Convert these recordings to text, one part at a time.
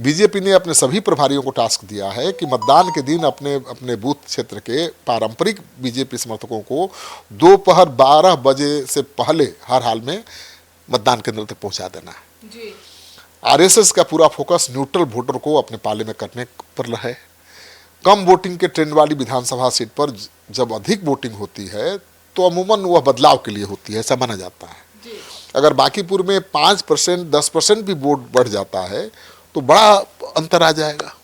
BJP ने अपने सभी प्रभारियों को टास्क दिया है कि मतदान के दिन अपने अपने बूथ क्षेत्र के पारंपरिक बीजेपी समर्थकों को दोपहर 12 बजे से पहले हर हाल में मतदान केंद्र तक पहुंचा देना है। आरएसएस का पूरा फोकस न्यूट्रल वोटर को अपने पाले में करने पर है। कम वोटिंग के ट्रेंड वाली विधानसभा सीट पर जब अधिक वोटिंग होती है तो अमूमन वह बदलाव के लिए होती है, ऐसा माना जाता है। अगर बांकीपुर में 5%, 10% भी वोट बढ़ जाता है तो बड़ा अंतर आ जाएगा।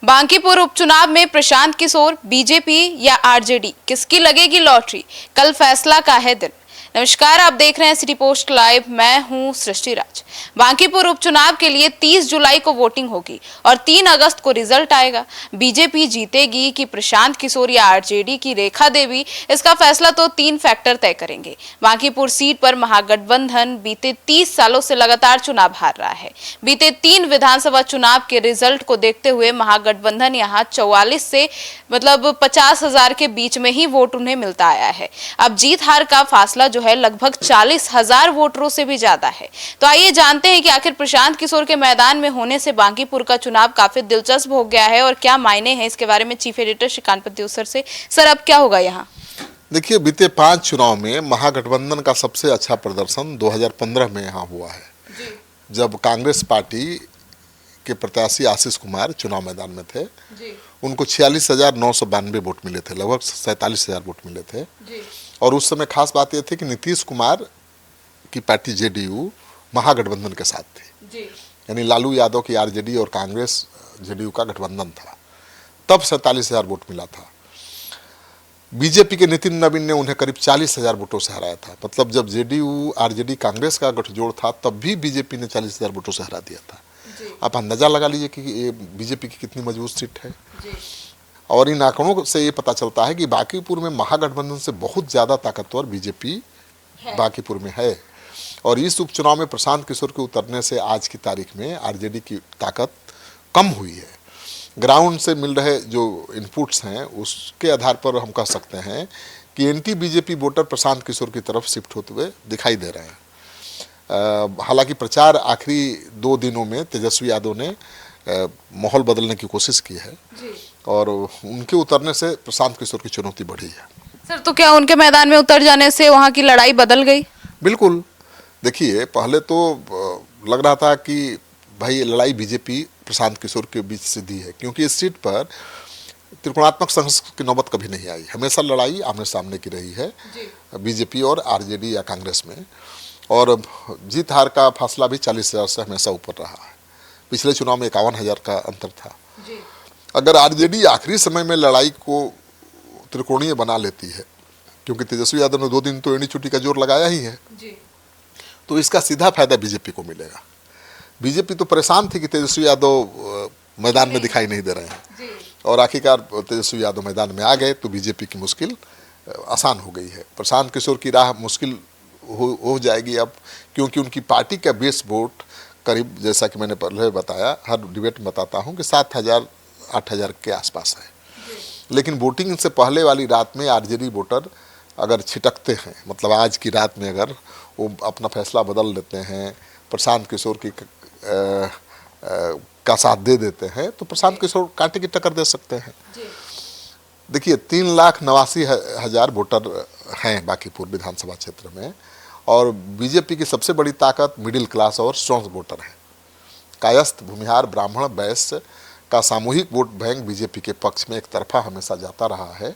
बांकीपुर उपचुनाव में प्रशांत किशोर, बीजेपी या आरजेडी, किसकी लगेगी लॉटरी? कल फैसला का है दिन। नमस्कार, आप देख रहे हैं सिटी पोस्ट लाइव। मैं हूं सृष्टि राज। बांकीपुर उपचुनाव के लिए 30 जुलाई को वोटिंग होगी और 3 अगस्त को रिजल्ट आएगा। बीजेपी जीतेगी कि प्रशांत किशोर या आरजेडी की रेखा देवी, इसका फैसला तो 3 फैक्टर तय करेंगे। बांकीपुर सीट पर महागठबंधन बीते 30 सालों से लगातार चुनाव हार रहा है। बीते 3 विधानसभा चुनाव के रिजल्ट को देखते हुए महागठबंधन यहाँ 44 से 50,000 के बीच में ही वोट उन्हें मिलता आया है। अब जीत हार का फासला जो है लगभग 40,000 वोटरों से भी ज्यादा है। तो आइए जानते हैं कि आखिर प्रशांत किशोर के मैदान में होने से बांकीपुर का चुनाव काफी दिलचस्प हो गया है और क्या मायने हैं इसके बारे में चीफ एडिटर श्रीकांत प्रत्युसर से। सर, अब क्या होगा यहाँ? देखिए, बीते 5 चुनाव में महागठबंधन का सबसे अच्छा प्रदर्शन 2015 में यहाँ हुआ है, जब कांग्रेस पार्टी के प्रत्याशी आशीष कुमार चुनाव मैदान में थे। उनको 46,992 वोट मिले थे, लगभग 47,000 वोट मिले थे। और उस समय खास बात यह थी कि नीतीश कुमार की पार्टी जेडीयू महागठबंधन के साथ थी, यानी लालू यादव की आरजेडी और कांग्रेस जेडीयू का गठबंधन था। तब 47,000 वोट मिला था। बीजेपी के नितिन नवीन ने उन्हें करीब 40,000 वोटों से हराया था। मतलब जब जेडीयू आरजेडी कांग्रेस का गठजोड़ था तब भी बीजेपी ने 40,000 वोटों से हरा दिया था। आप अंदाजा लगा लीजिए कि ये बीजेपी की कितनी मजबूत सीट है। और इन आंकड़ों से ये पता चलता है कि बांकीपुर में महागठबंधन से बहुत ज़्यादा ताकतवर बीजेपी बांकीपुर में है। और इस उपचुनाव में प्रशांत किशोर के उतरने से आज की तारीख में आरजेडी की ताकत कम हुई है। ग्राउंड से मिल रहे जो इनपुट्स हैं उसके आधार पर हम कह सकते हैं कि anti BJP voter Prashant Kishor की तरफ शिफ्ट होते हुए दिखाई दे रहे हैं। हालांकि प्रचार आखिरी 2 दिनों में तेजस्वी यादव ने माहौल बदलने की कोशिश की है और उनके उतरने से प्रशांत किशोर की चुनौती बढ़ी है। सर, तो क्या उनके मैदान में उतर जाने से वहाँ की लड़ाई बदल गई? बिल्कुल। देखिए, पहले तो लग रहा था कि भाई लड़ाई बीजेपी प्रशांत किशोर के बीच सीधी है, क्योंकि इस सीट पर त्रिकोणात्मक संघर्ष की नौबत कभी नहीं आई। हमेशा लड़ाई आमने सामने की रही है बीजेपी और आरजेडी या कांग्रेस में। और जीत हार का फासला भी 40,000 से हमेशा ऊपर रहा है। पिछले चुनाव में 51,000 का अंतर था। अगर आरजेडी आखिरी समय में लड़ाई को त्रिकोणीय बना लेती है, क्योंकि तेजस्वी यादव ने 2 दिन तो एड़ी चुटी का जोर लगाया ही है, तो इसका सीधा फायदा बीजेपी को मिलेगा। बीजेपी तो परेशान थी कि तेजस्वी यादव मैदान में दिखाई नहीं दे रहे हैं, और आखिरकार तेजस्वी यादव मैदान में आ गए तो बीजेपी की मुश्किल आसान हो गई है। प्रशांत किशोर की राह मुश्किल हो जाएगी अब, क्योंकि उनकी पार्टी का बेस वोट करीब, जैसा कि मैंने पहले बताया, हर डिबेट में बताता हूँ कि 7,000 8,000 के आसपास है। लेकिन वोटिंग से पहले वाली रात में आरजेडी वोटर अगर छिटकते हैं, मतलब आज की रात में अगर वो अपना फैसला बदल लेते हैं, प्रशांत किशोर की का साथ दे देते हैं, तो प्रशांत किशोर कांटे की टक्कर दे सकते हैं। देखिए, 3,89,000 वोटर हैं बांकीपुर विधानसभा क्षेत्र में, और बीजेपी की सबसे बड़ी ताकत मिडिल क्लास और स्ट्रॉन्ग वोटर है। कायस्थ, भूमिहार, ब्राह्मण, वैश्य का सामूहिक वोट बैंक बीजेपी के पक्ष में एक तरफा हमेशा जाता रहा है।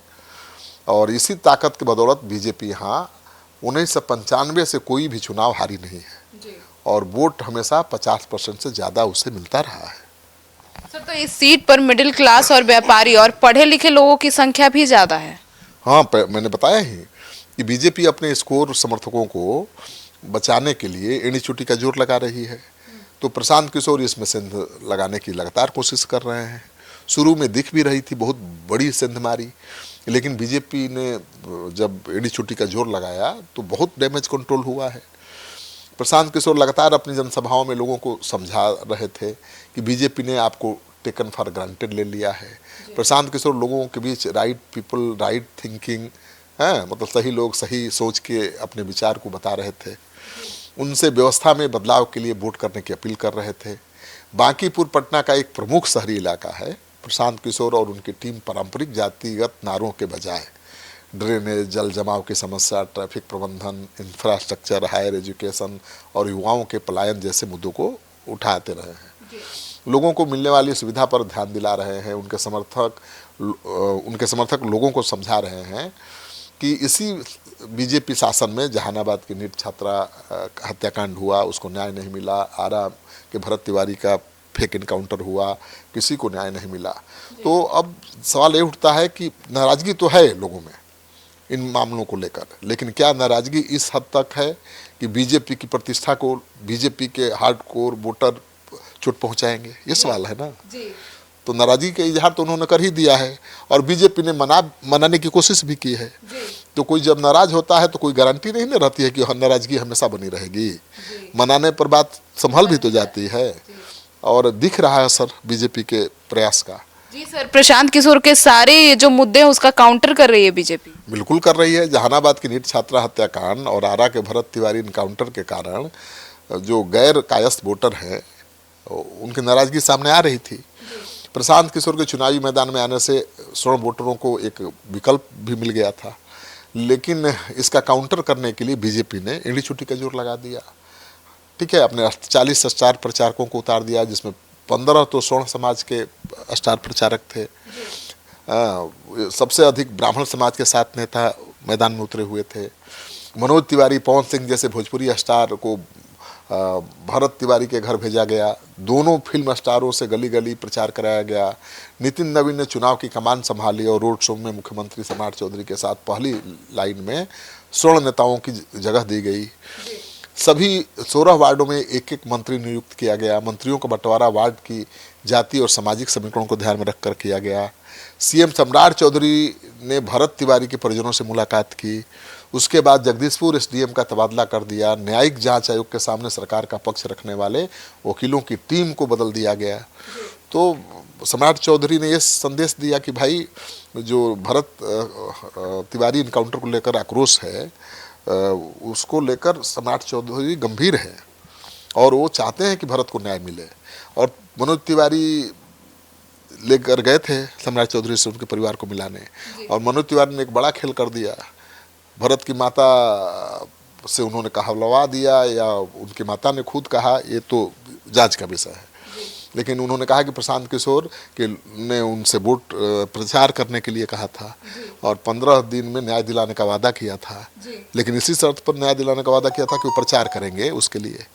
और इसी ताकत की बदौलत बीजेपी यहाँ 1995 से कोई भी चुनाव हारी नहीं है, और वोट हमेशा 50% से ज़्यादा उसे मिलता रहा है। सर, तो इस सीट पर मिडिल क्लास और व्यापारी और पढ़े लिखे लोगों की संख्या भी ज़्यादा है। हाँ, मैंने बताया ही कि बीजेपी अपने स्कोर समर्थकों को बचाने के लिए एड़ी चुटी का जोर लगा रही है। तो प्रशांत किशोर इसमें सेंध लगाने की लगातार कोशिश कर रहे हैं। शुरू में दिख भी रही थी बहुत बड़ी सेंध मारी, लेकिन बीजेपी ने जब एड़ी चुटी का जोर लगाया तो बहुत डैमेज कंट्रोल हुआ है। प्रशांत किशोर लगातार अपनी जनसभाओं में लोगों को समझा रहे थे कि बीजेपी ने आपको टेकन फॉर ग्रांटेड ले लिया है। प्रशांत किशोर लोगों के बीच राइट पीपल, राइट थिंकिंग, मतलब सही लोग सही सोच के अपने विचार को बता रहे थे। उनसे व्यवस्था में बदलाव के लिए वोट करने की अपील कर रहे थे। बांकीपुर पटना का एक प्रमुख शहरी इलाका है। प्रशांत किशोर और उनकी टीम पारंपरिक जातिगत नारों के बजाय ड्रेनेज, जल जमाव की समस्या, ट्रैफिक प्रबंधन, इंफ्रास्ट्रक्चर, हायर एजुकेशन और युवाओं के पलायन जैसे मुद्दों को उठाते रहे हैं। लोगों को मिलने वाली सुविधा पर ध्यान दिला रहे हैं। उनके समर्थक लोगों को समझा रहे हैं कि इसी बीजेपी शासन में जहानाबाद की नीट छात्रा हत्याकांड हुआ, उसको न्याय नहीं मिला। आरा के भरत तिवारी का फेक इनकाउंटर हुआ, किसी को न्याय नहीं मिला। तो अब सवाल ये उठता है कि नाराजगी तो है लोगों में इन मामलों को लेकर, लेकिन क्या नाराजगी इस हद तक है कि बीजेपी की प्रतिष्ठा को, बीजेपी के हार्डकोर वोटर चोट पहुंचाएंगे? ये सवाल है ना। तो नाराजगी का इजहार तो उन्होंने कर ही दिया है और बीजेपी ने मनाने की कोशिश भी की है। तो कोई जब नाराज होता है तो कोई गारंटी नहीं ना रहती है कि नाराजगी हमेशा बनी रहेगी। मनाने पर बात संभल भी तो जाती है और दिख रहा है असर बीजेपी के प्रयास का। जी सर, प्रशांत किशोर के सारे जो मुद्दे हैं उसका काउंटर कर रही है बीजेपी। बिल्कुल कर रही है। जहानाबाद की नीट छात्रा हत्याकांड और आरा के भरत तिवारी इनकाउंटर के कारण जो गैर कायस्थ वोटर हैं उनकी नाराजगी सामने आ रही थी। प्रशांत किशोर के चुनावी मैदान में आने से स्वर्ण वोटरों को एक विकल्प भी मिल गया था, लेकिन इसका काउंटर करने के लिए बीजेपी ने एड़ी चुटी का जोर लगा दिया। ठीक है, अपने 40 स्टार प्रचारकों को उतार दिया, जिसमें 15 तो स्वर्ण समाज के स्टार प्रचारक थे। सबसे अधिक ब्राह्मण समाज के 7 नेता मैदान में उतरे हुए थे। मनोज तिवारी, पवन सिंह जैसे भोजपुरी स्टार को भरत तिवारी के घर भेजा गया। दोनों फिल्म स्टारों से गली गली प्रचार कराया गया। नितिन नवीन ने चुनाव की कमान संभाली और रोड शो में मुख्यमंत्री सम्राट चौधरी के साथ पहली लाइन में स्वर्ण नेताओं की जगह दी गई। सभी 16 वार्डों में एक एक मंत्री नियुक्त किया गया। मंत्रियों का बंटवारा वार्ड की जाति और सामाजिक समीकरणों को ध्यान में रखकर किया गया। सीएम सम्राट चौधरी ने भरत तिवारी के परिजनों से मुलाकात की। उसके बाद जगदीशपुर एसडीएम का तबादला कर दिया। न्यायिक जांच आयोग के सामने सरकार का पक्ष रखने वाले वकीलों की टीम को बदल दिया गया। तो सम्राट चौधरी ने यह संदेश दिया कि भाई जो भरत तिवारी इनकाउंटर को लेकर आक्रोश है उसको लेकर सम्राट चौधरी गंभीर है और वो चाहते हैं कि भरत को न्याय मिले। और मनोज तिवारी लेकर गए थे सम्राट चौधरी से उनके परिवार को मिलाने, और मनोज तिवारी ने एक बड़ा खेल कर दिया। भरत की माता से उन्होंने कहलवा दिया या उनकी माता ने खुद कहा, ये तो जांच का विषय है, लेकिन उन्होंने कहा कि प्रशांत किशोर के ने उनसे वोट प्रचार करने के लिए कहा था और 15 दिन में न्याय दिलाने का वादा किया था, लेकिन इसी शर्त पर न्याय दिलाने का वादा किया था कि वो प्रचार करेंगे उसके लिए।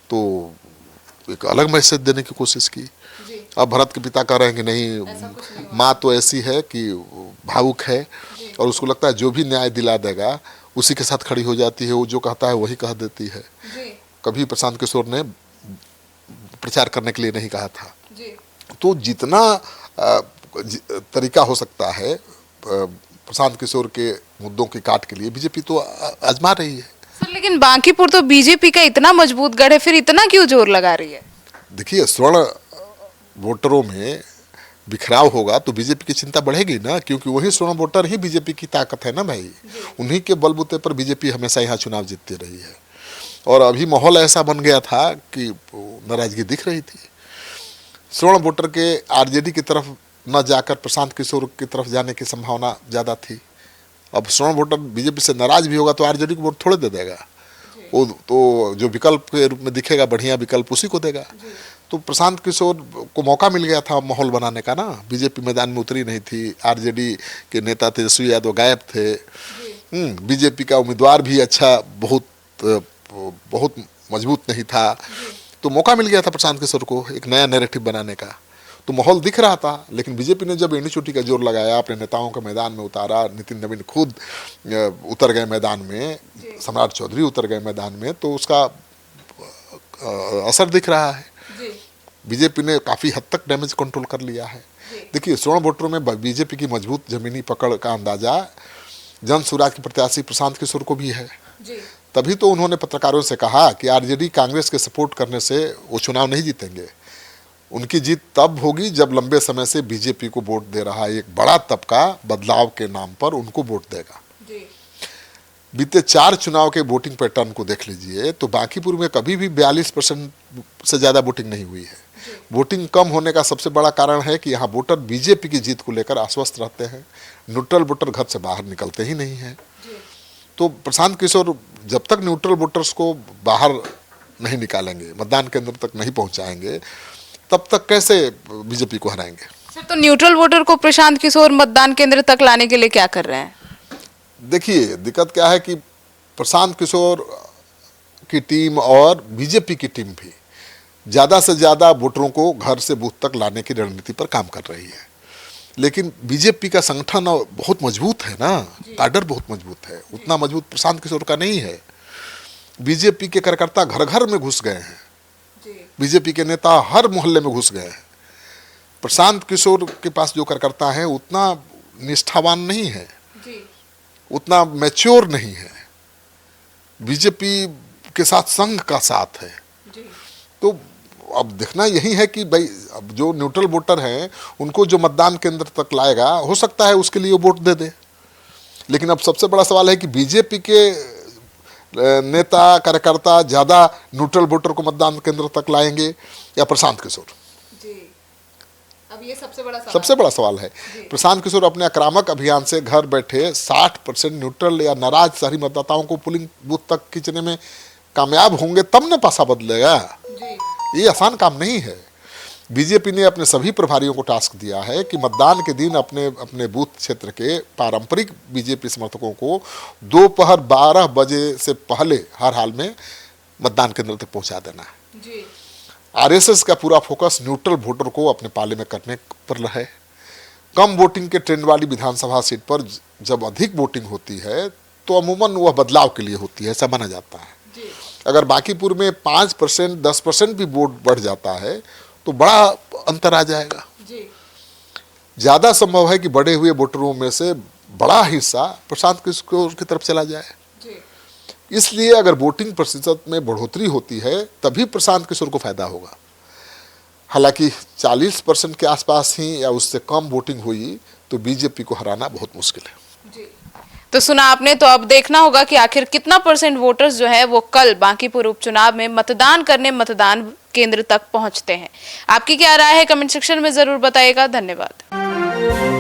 तो एक अलग मैसेज देने की कोशिश की। अब भरत के पिता कह रहे हैं कि नहीं, माँ तो ऐसी है कि भावुक है और उसको लगता है जो भी न्याय दिला देगा उसी के साथ खड़ी हो जाती है, वो जो कहता है वही कह देती है। कभी प्रशांत किशोर ने प्रचार करने के लिए नहीं कहा था। तो जितना तरीका हो सकता है प्रशांत किशोर के मुद्दों की काट के लिए बीजेपी तो आजमा रही है। सर, लेकिन बांकीपुर तो बीजेपी का इतना मजबूत गढ़ है, फिर इतना क्यों जोर लगा रही है? देखिए, स्वर्ण वोटरों में बिखराव होगा तो बीजेपी की चिंता बढ़ेगी ना, क्योंकि वही स्वर्ण वोटर ही बीजेपी की ताकत है ना भाई। उन्हीं के बलबूते पर बीजेपी हमेशा यहाँ चुनाव जीतती रही है और अभी माहौल ऐसा बन गया था कि नाराजगी दिख रही थी। स्वर्ण वोटर के आरजेडी की तरफ न जाकर प्रशांत किशोर की तरफ जाने की संभावना ज़्यादा थी। अब स्वर्ण वोटर बीजेपी से नाराज भी होगा तो आरजेडी को वोट थोड़े दे देगा, वो तो जो विकल्प के रूप में दिखेगा बढ़िया विकल्प उसी को देगा। तो प्रशांत किशोर को मौका मिल गया था माहौल बनाने का ना। बीजेपी मैदान में उतरी नहीं थी, आरजेडी के नेता तेजस्वी यादव गायब थे, बीजेपी का उम्मीदवार भी अच्छा बहुत मजबूत नहीं था, तो मौका मिल गया था प्रशांत किशोर को एक नया नैरेटिव बनाने का। तो माहौल दिख रहा था, लेकिन बीजेपी ने जब एड़ी चोटी का जोर लगाया, अपने नेताओं को मैदान में उतारा, नितिन नवीन खुद उतर गए मैदान में, सम्राट चौधरी उतर गए मैदान में, तो उसका असर दिख रहा है। बीजेपी ने काफ़ी हद तक डैमेज कंट्रोल कर लिया है। देखिए, स्वर्ण वोटरों में बीजेपी की मजबूत जमीनी पकड़ का अंदाजा जन स्वराज के प्रत्याशी प्रशांत किशोर को भी है। तभी तो उन्होंने पत्रकारों से कहा कि आरजेडी कांग्रेस के सपोर्ट करने से वो चुनाव नहीं जीतेंगे। उनकी जीत तब होगी जब लंबे समय से बीजेपी को वोट दे रहा एक बड़ा तबका बदलाव के नाम पर उनको वोट देगा। बीते 4 चुनाव के वोटिंग पैटर्न को देख लीजिए तो बांकीपुर में कभी भी 42% से ज़्यादा वोटिंग नहीं हुई है। वोटिंग कम होने का सबसे बड़ा कारण है कि यहाँ वोटर बीजेपी की जीत को लेकर आश्वस्त रहते हैं, न्यूट्रल वोटर घर से बाहर निकलते ही नहीं हैं। तो प्रशांत किशोर जब तक न्यूट्रल वोटर्स को बाहर नहीं निकालेंगे, मतदान केंद्र तक नहीं पहुंचाएंगे, तब तक कैसे बीजेपी को हराएंगे। सर, तो न्यूट्रल वोटर को प्रशांत किशोर मतदान केंद्र तक लाने के लिए क्या कर रहे हैं? देखिए, दिक्कत क्या है कि प्रशांत किशोर की टीम और बीजेपी की टीम भी ज़्यादा से ज़्यादा वोटरों को घर से बूथ तक लाने की रणनीति पर काम कर रही है, लेकिन बीजेपी का संगठन बहुत मजबूत है ना, काडर बहुत मजबूत है, उतना मजबूत प्रशांत किशोर का नहीं है। बीजेपी के कार्यकर्ता घर घर में घुस गए हैं, बीजेपी के नेता हर मोहल्ले में घुस गए हैं। प्रशांत किशोर के पास जो कार्यकर्ता है उतना निष्ठावान नहीं है, उतना मैच्योर नहीं है, बीजेपी के साथ संघ का साथ है। तो अब देखना यही है कि भाई अब जो न्यूट्रल वोटर हैं उनको जो मतदान केंद्र तक लाएगा, हो सकता है उसके लिए वोट दे दे। लेकिन अब सबसे बड़ा सवाल है कि बीजेपी के नेता कार्यकर्ता ज़्यादा न्यूट्रल वोटर को मतदान केंद्र तक लाएंगे या प्रशांत किशोर। अब ये सबसे बड़ा सवाल है। प्रशांत किशोर अपने आक्रामक अभियान से घर बैठे 60% न्यूट्रल या नाराज शहरी मतदाताओं को पोलिंग बूथ तक खींचने में कामयाब होंगे, तब न पासा बदलेगा। ये आसान काम नहीं है। बीजेपी ने अपने सभी प्रभारियों को टास्क दिया है कि मतदान के दिन अपने अपने बूथ क्षेत्र के पारंपरिक बीजेपी समर्थकों को दोपहर 12 बजे से पहले हर हाल में मतदान केंद्र तक पहुंचा देना है। आरएसएस का पूरा फोकस न्यूट्रल वोटर को अपने पाले में करने पर है। कम वोटिंग के ट्रेंड वाली विधानसभा सीट पर जब अधिक वोटिंग होती है तो अमूमन वह बदलाव के लिए होती है, ऐसा माना जाता है। अगर बांकीपुर में 5% 10% भी वोट बढ़ जाता है तो बड़ा अंतर आ जाएगा। ज़्यादा संभव है कि बढ़े हुए वोटरों में से बड़ा हिस्सा प्रशांत किशोर की तरफ चला जाए। इसलिए अगर वोटिंग प्रतिशत में बढ़ोतरी होती है तभी प्रशांत किशोर को फायदा होगा। हालांकि 40% के आसपास ही या उससे कम वोटिंग हुई तो बीजेपी को हराना बहुत मुश्किल है। तो सुना आपने, तो अब देखना होगा कि आखिर कितना % वोटर्स जो है वो कल बांकीपुर उपचुनाव में मतदान करने मतदान केंद्र तक पहुंचते हैं। आपकी क्या राय है, कमेंट सेक्शन में जरूर बताइएगा। धन्यवाद।